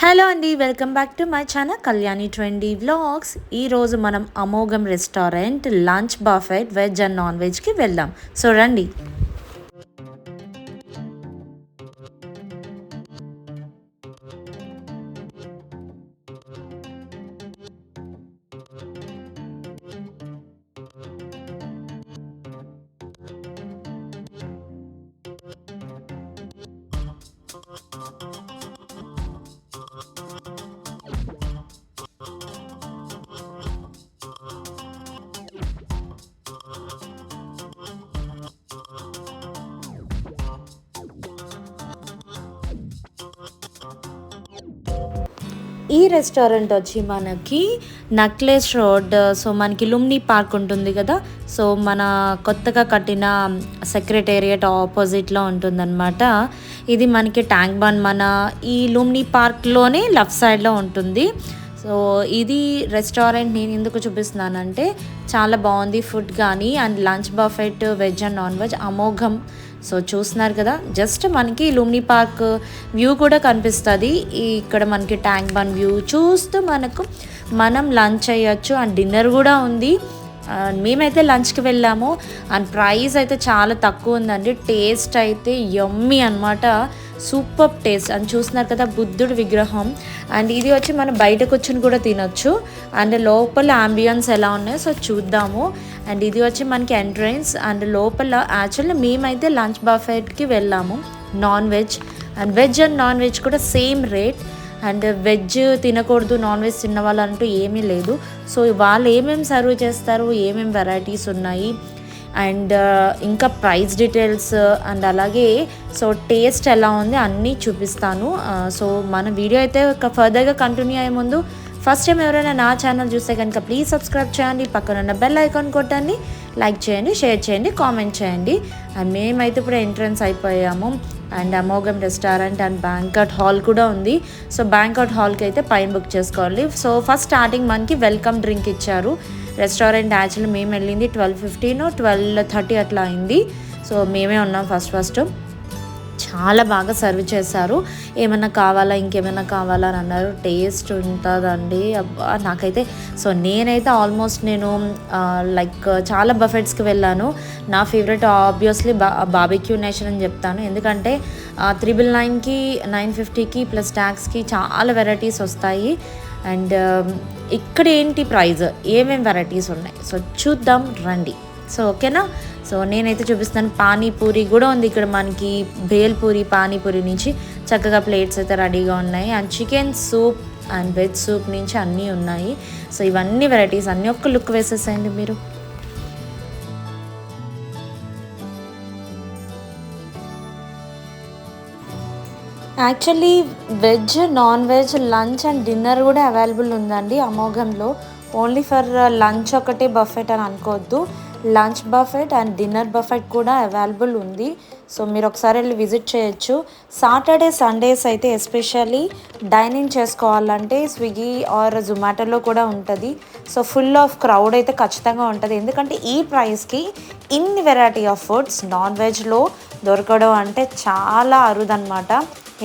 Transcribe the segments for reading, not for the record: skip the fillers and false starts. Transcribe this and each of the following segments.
Hello అండి, welcome back to my channel Kalyani trendy vlogs. ఈరోజు మనం అమోఘం restaurant lunch buffet veg and non వెజ్కి వెళ్దాం. సో రండి. ఈ రెస్టారెంట్ వచ్చి మనకి నక్లెస్ రోడ్, సో మనకి లుమ్ని పార్క్ ఉంటుంది కదా, సో మన కొత్తగా కట్టిన సెక్రటేరియట్ ఆపోజిట్లో ఉంటుందన్నమాట. ఇది మనకి ట్యాంక్ బండ్ మన ఈ లుమ్ని పార్క్లోనే లెఫ్ట్ సైడ్లో ఉంటుంది. సో ఇది రెస్టారెంట్ నేను ఎందుకు చూపిస్తున్నానంటే చాలా బాగుంది ఫుడ్ కానీ, and lunch buffet veg and non veg అమోఘం. సో చూస్తున్నారు కదా, జస్ట్ మనకి లుమ్ని పార్క్ వ్యూ కూడా కనిపిస్తుంది. ఇక్కడ మనకి ట్యాంక్ బండ్ వ్యూ చూస్తూ మనం లంచ్ చేయొచ్చు, అండ్ డిన్నర్ కూడా ఉంది. మేమైతే లంచ్కి వెళ్ళాము, అండ్ ప్రైస్ అయితే చాలా తక్కువ ఉందండి. టేస్ట్ అయితే యమ్మీ అనమాట, సూపర్ టేస్ట్. అని చూస్తున్నారు కదా బుద్ధుడి విగ్రహం, అండ్ ఇది వచ్చి మనం బయట కూర్చొని కూడా తినొచ్చు. అండ్ లోపల అంబియన్స్ ఎలా ఉన్నాయో సో చూద్దాము. అండ్ ఇది వచ్చి మనకి ఎంట్రన్స్, అండ్ లోపల యాక్చువల్లీ మేమైతే లంచ్ బఫెట్కి వెళ్ళాము non veg, and veg and non veg కూడా సేమ్ రేట్. అండ్ వెజ్ తినకూడదు నాన్ వెజ్ తిన్న వాళ్ళు అంటూ ఏమీ లేదు. సో వాళ్ళు ఏమేమి సర్వ్ చేస్తారు, ఏమేమి వెరైటీస్ ఉన్నాయి, అండ్ ఇంకా ప్రైస్ డీటెయిల్స్, అండ్ అలాగే సో టేస్ట్ ఎలా ఉంది అన్నీ చూపిస్తాను. సో మన వీడియో అయితే ఫర్దర్గా కంటిన్యూ అయ్యే ముందు ఫస్ట్ టైం ఎవరైనా నా ఛానల్ చూస్తే కనుక ప్లీజ్ సబ్స్క్రైబ్ చేయండి, పక్కన ఉన్న బెల్ ఐకాన్ కొట్టండి, లైక్ చేయండి, షేర్ చేయండి, కామెంట్ చేయండి. అండ్ మేమైతే ఇప్పుడు ఎంట్రన్స్ అయిపోయాము. అండ్ అమోఘం రెస్టారెంట్ అండ్ బ్యాంక్వెట్ హాల్ కూడా ఉంది. సో బ్యాంక్వెట్ హాల్కి అయితే పైన బుక్ చేసుకోవాలి. సో ఫస్ట్ స్టార్టింగ్ మనకి వెల్కమ్ డ్రింక్ ఇచ్చారు. రెస్టారెంట్ యాక్చువల్లీ మేము వెళ్ళింది 12:15 12:30 అట్లా అయింది. సో మేమే ఉన్నాం ఫస్ట్. చాలా బాగా సర్వ్ చేశారు. ఏమైనా కావాలా, ఇంకేమైనా కావాలా అని అన్నారు. టేస్ట్ ఉంటుందండి అబ్బా నాకైతే. సో నేనైతే ఆల్మోస్ట్ నేను లైక్ చాలా బఫెట్స్కి వెళ్ళాను. నా ఫేవరెట్ ఆబ్వియస్లీ బార్బిక్యూ నేషన్ అని చెప్తాను, ఎందుకంటే 999కి 950కి ప్లస్ ట్యాక్స్కి చాలా వెరైటీస్ వస్తాయి. అండ్ ఇక్కడ ఏంటి ప్రైజ్, ఏమేమి వెరైటీస్ ఉన్నాయి సో చూద్దాం రండి. సో ఓకేనా. సో నేనైతే చూపిస్తాను. పానీపూరి కూడా ఉంది ఇక్కడ మనకి. భేల్పూరి, పానీపూరి నుంచి చక్కగా ప్లేట్స్ అయితే రెడీగా ఉన్నాయి. And chicken soup and veg soup నుంచి అన్నీ ఉన్నాయి. సో ఇవన్నీ వెరైటీస్ అన్నీ ఒక్క లుక్ వేసేసేయండి మీరు. Actually veg, non veg, lunch and dinner కూడా అవైలబుల్ ఉందండి అమోఘంలో. ఓన్లీ ఫర్ లంచ్ ఒకటే బఫెట్ అని అనుకోవద్దు, lunch buffet and dinner buffet కూడా అవైలబుల్ ఉంది. సో మీరు ఒకసారి వెళ్ళి విజిట్ చేయొచ్చు. సాటర్డే సండేస్ అయితే ఎస్పెషల్లీ డైనింగ్ చేసుకోవాలంటే స్విగ్గీ ఆర్ జొమాటోలో కూడా ఉంటుంది. సో ఫుల్ ఆఫ్ క్రౌడ్ అయితే ఖచ్చితంగా ఉంటుంది, ఎందుకంటే ఈ ప్రైస్కి ఇన్ని వెరైటీ ఆఫ్ ఫుడ్స్ నాన్ వెజ్లో దొరకడం అంటే చాలా అరుదనమాట.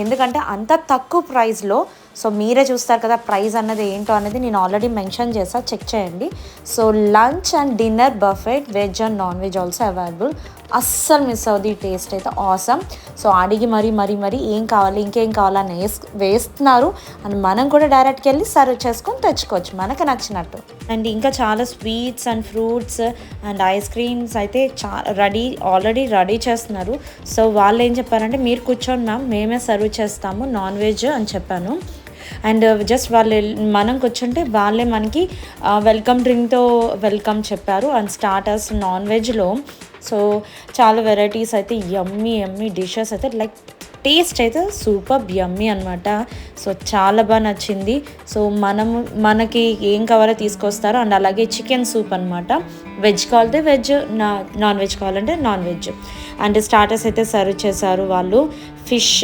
ఎందుకంటే అంత తక్కువ ప్రైస్లో. సో మీరే చూస్తారు కదా ప్రైస్ అన్నది ఏంటో అనేది నేను ఆల్రెడీ మెన్షన్ చేసా, చెక్ చేయండి. So lunch and dinner buffet veg and non veg also available. అస్సలు మిస్ అవుతుంది, టేస్ట్ అయితే ఆసమ్. సో అడిగి మరీ ఏం కావాలి, ఇంకేం కావాలని వేస్తున్నారు. అండ్ మనం కూడా డైరెక్ట్కి వెళ్ళి సర్వ్ చేసుకొని తెచ్చుకోవచ్చు మనకు నచ్చినట్టు. అండ్ ఇంకా చాలా sweets and fruits and ice creams అయితే ఆల్రెడీ రెడీ చేస్తున్నారు. సో వాళ్ళు ఏం చెప్పారంటే మీరు కూర్చోండి మ్యామ్, మేమే సర్వ్ చేస్తాము నాన్ వెజ్ అని చెప్పాను. అండ్ జస్ట్ మనం కూర్చుంటే వాళ్ళే మనకి వెల్కమ్ డ్రింక్తో వెల్కమ్ చెప్పారు. అండ్ స్టార్టర్స్ నాన్ వెజ్లో సో చాలా వెరైటీస్ అయితే యమ్మీ డిషెస్ అయితే లైక్ టేస్ట్ అయితే సూపర్ యమ్మీ అనమాట. సో చాలా బాగా నచ్చింది. సో మనకి ఏం కావాలో తీసుకొస్తారో. అండ్ అలాగే చికెన్ సూప్ అనమాట, వెజ్ కావాలంటే వెజ్, నాన్ వెజ్ కావాలంటే నాన్ వెజ్. అండ్ స్టార్టర్స్ అయితే సర్వ్ చేశారు వాళ్ళు. ఫిష్,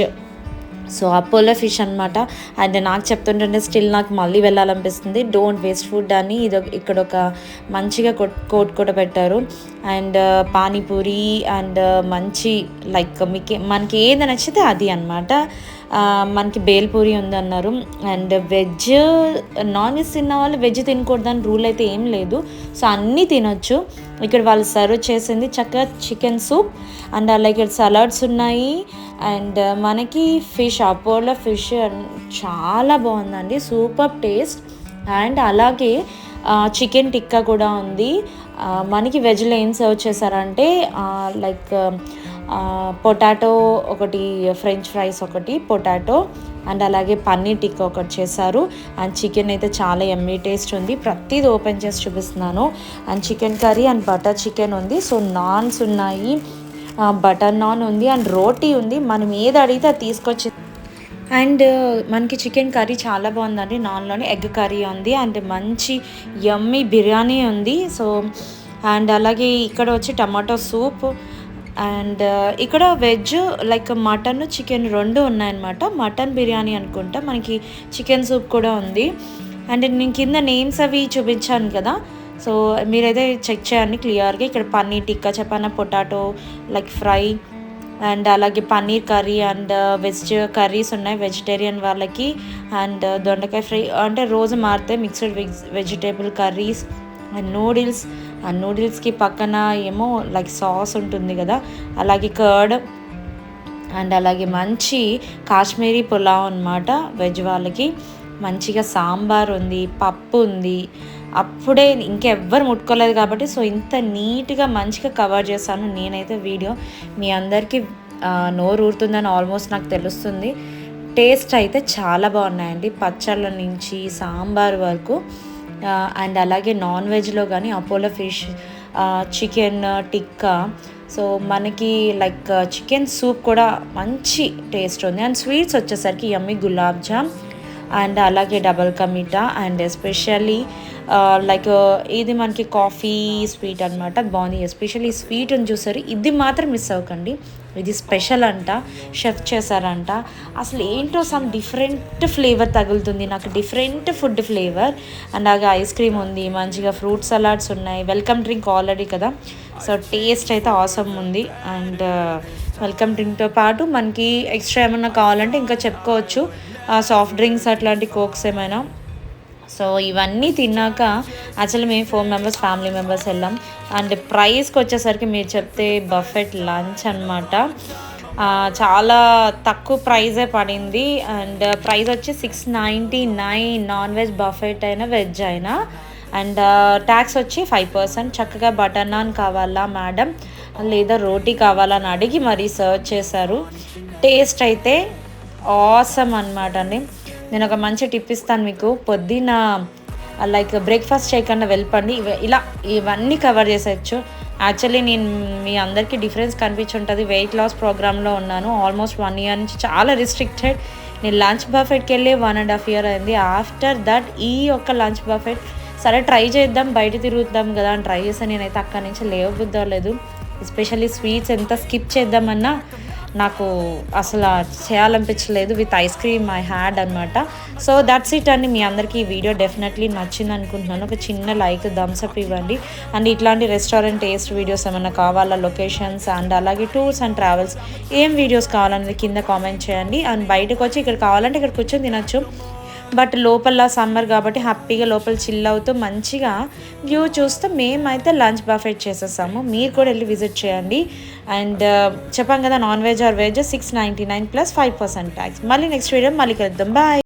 సో అపోలో ఫిష్ అనమాట. అండ్ నాకు చెప్తుంటే స్టిల్ నాకు మళ్ళీ వెళ్ళాలనిపిస్తుంది. డోంట్ వేస్ట్ ఫుడ్ అని ఇక్కడ ఒక మంచిగా కోట్ కూడా పెట్టారు. అండ్ పానీపూరి అండ్ మంచి లైక్ మనకి ఏది నచ్చితే అది అనమాట. మనకి బేల్పూరి ఉందన్నారు. అండ్ వెజ్ నాన్ వెజ్ తిన్న వాళ్ళు వెజ్ తినకూడదని రూల్ అయితే ఏం లేదు. సో అన్నీ తినొచ్చు. ఇక్కడ వాళ్ళు సర్వ్ చేసింది చక్కగా చికెన్ సూప్ అండ్ అలాగే ఇక్కడ సలాడ్స్ ఉన్నాయి. అండ్ మనకి ఫిష్ అపోలో ఫిష్ చాలా బాగుందండి, సూపర్ టేస్ట్. అండ్ అలాగే చికెన్ టిక్కా కూడా ఉంది. మనకి వెజ్లో ఏం సర్వ్ చేశారంటే లైక్ పొటాటో ఒకటి, ఫ్రెంచ్ ఫ్రైస్ ఒకటి, పొటాటో అండ్ అలాగే పన్నీర్ టిక్కా ఒకటి చేశారు. అండ్ చికెన్ అయితే చాలా యమ్మీ టేస్ట్ ఉంది. ప్రతిదీ ఓపెన్ చేసి చూపిస్తున్నాను. And chicken curry and butter chicken ఉంది. సో నాన్స్ ఉన్నాయి, బటర్ నాన్ ఉంది అండ్ రోటీ ఉంది. మనం ఏది అడిగితే అది తీసుకొచ్చి. అండ్ మనకి చికెన్ కర్రీ చాలా బాగుందండి. నాన్లోనే ఎగ్ కర్రీ ఉంది అండ్ మంచి యమ్మీ బిర్యానీ ఉంది. సో అండ్ అలాగే ఇక్కడ వచ్చి టమాటో సూప్ అండ్ ఇక్కడ వెజ్ లైక్ మటన్ చికెన్ రెండు ఉన్నాయన్నమాట. మటన్ బిర్యానీ అనుకుంటా, మనకి చికెన్ సూప్ కూడా ఉంది. అండ్ నేను కింద నేమ్స్ అవి చూపించాను కదా, సో మీరైతే చెక్ చేయండి క్లియర్గా. ఇక్కడ పన్నీర్ టిక్కా చెప్పాను, పొటాటో లైక్ ఫ్రై అండ్ అలాగే paneer curry and veg curries ఉన్నాయి వెజిటేరియన్ వాళ్ళకి. అండ్ దొండకాయ ఫ్రై అంటే రోజు మారితే mixed vegetable curries and noodles. ఆ నూడిల్స్కి పక్కన ఏమో లైక్ సాస్ ఉంటుంది కదా, అలాగే కర్డ్ అండ్ అలాగే మంచి కాశ్మీరీ పులావ్ అనమాట వెజ్ వాళ్ళకి. మంచిగా సాంబార్ ఉంది, పప్పు ఉంది. అప్పుడే ఇంకెవ్వరు ముట్టుకోలేదు కాబట్టి సో ఇంత నీట్గా మంచిగా కవర్ చేశాను నేనైతే వీడియో. మీ అందరికీ నోరు ఊరుతుందని ఆల్మోస్ట్ నాకు తెలుస్తుంది. టేస్ట్ అయితే చాలా బాగున్నాయండి, పచ్చళ్ళ నుంచి సాంబార్ వరకు. అండ్ అలాగే నాన్ వెజ్లో కానీ Apollo fish, chicken tikka, so మనకి లైక్ చికెన్ సూప్ కూడా మంచి టేస్ట్ ఉంది. అండ్ స్వీట్స్ వచ్చేసరికి యమ్మీ గులాబ్ జామ్ అండ్ అలాగే double ka meetha and especially like ఇది మనకి కాఫీ స్వీట్ అనమాట, బాగుంది. ఎస్పెషల్లీ స్వీట్ని చూసారు, ఇది మాత్రం మిస్ అవ్వకండి, ఇది స్పెషల్ అంట, షెఫ్ చేశారంట. అసలు ఏంటో సమ్ డిఫరెంట్ ఫ్లేవర్ తగులుతుంది నాకు, డిఫరెంట్ ఫుడ్ ఫ్లేవర్. అండ్ అలాగే ఐస్ క్రీమ్ ఉంది, మంచిగా ఫ్రూట్ సలాడ్స్ ఉన్నాయి, వెల్కమ్ డ్రింక్ ఆల్రెడీ కదా, సో టేస్ట్ అయితే ఆసమ్ ఉంది. అండ్ వెల్కమ్ డ్రింక్తో పాటు మనకి ఎక్స్ట్రా ఏమైనా కావాలంటే ఇంకా చెప్పుకోవచ్చు, సాఫ్ట్ డ్రింక్స్ అట్లాంటి కోక్స్ ఏమైనా. సో ఇవన్నీ తిన్నాక యాక్చువల్లీ మేము 4 మెంబర్స్ ఫ్యామిలీ మెంబర్స్ వెళ్ళాం. అండ్ ప్రైస్కి వచ్చేసరికి మీరు చెప్తే బఫెట్ లంచ్ అనమాట, చాలా తక్కువ ప్రైజే పడింది. అండ్ ప్రైస్ వచ్చి 699 నాన్ వెజ్ బఫెట్ అయినా వెజ్ అయినా. అండ్ ట్యాక్స్ వచ్చి 5%. చక్కగా బటర్ నాన్ కావాలా మేడం లేదా రోటీ కావాలని అడిగి మరీ సర్వ్ చేశారు. టేస్ట్ అయితే ఆసమ్ అనమాట అండి. నేను ఒక మంచి టిప్ ఇస్తాను మీకు, పొద్దున్న లైక్ బ్రేక్ఫాస్ట్ చేయకుండా వెళ్ళిపోండి, ఇలా ఇవన్నీ కవర్ చేసేయచ్చు. యాక్చువల్లీ నేను మీ అందరికీ డిఫరెన్స్ కనిపించుంటుంది, వెయిట్ లాస్ ప్రోగ్రాంలో ఉన్నాను ఆల్మోస్ట్ 1 year నుంచి, చాలా రిస్ట్రిక్టెడ్. నేను లంచ్ బఫెట్కి వెళ్ళి 1.5 year అయింది. ఆఫ్టర్ దట్ ఈ యొక్క లంచ్ బఫెట్ సరే ట్రై చేద్దాం, బయట తిరుగుద్దాం కదా అని ట్రై చేస్తాను. నేనైతే అక్కడి నుంచి లేవబుద్దలేదు. ఎస్పెషల్లీ స్వీట్స్ ఎంత స్కిప్ చేద్దామన్నా నాకు అసలు చేయాలనిపించలేదు. With ice cream I had అనమాట. సో దట్స్ ఇట్ అండి. మీ అందరికీ ఈ వీడియో డెఫినెట్లీ నచ్చింది అనుకుంటున్నాను. ఒక చిన్న లైక్ థమ్స్అప్ ఇవ్వండి. అండ్ ఇట్లాంటి రెస్టారెంట్ టేస్ట్ వీడియోస్ ఏమైనా కావాలా, లొకేషన్స్ అండ్ అలాగే టూర్స్ అండ్ ట్రావెల్స్ ఏం వీడియోస్ కావాలనేది కింద కామెంట్ చేయండి. అండ్ బయటకు వచ్చి ఇక్కడ కావాలంటే ఇక్కడ కూర్చొని తినచ్చు, బట్ లోపల సమ్మర్ కాబట్టి హ్యాపీగా లోపల చిల్ అవుతూ మంచిగా వ్యూ చూస్తూ మేమైతే లంచ్ బఫెట్ చేసేసాము. మీరు కూడా వెళ్ళి విజిట్ చేయండి. అండ్ చెప్పాం కదా non veg or veg 699 + 5% tax. మళ్ళీ నెక్స్ట్ వీడియో మళ్ళీ కలుద్దాం. బాయ్.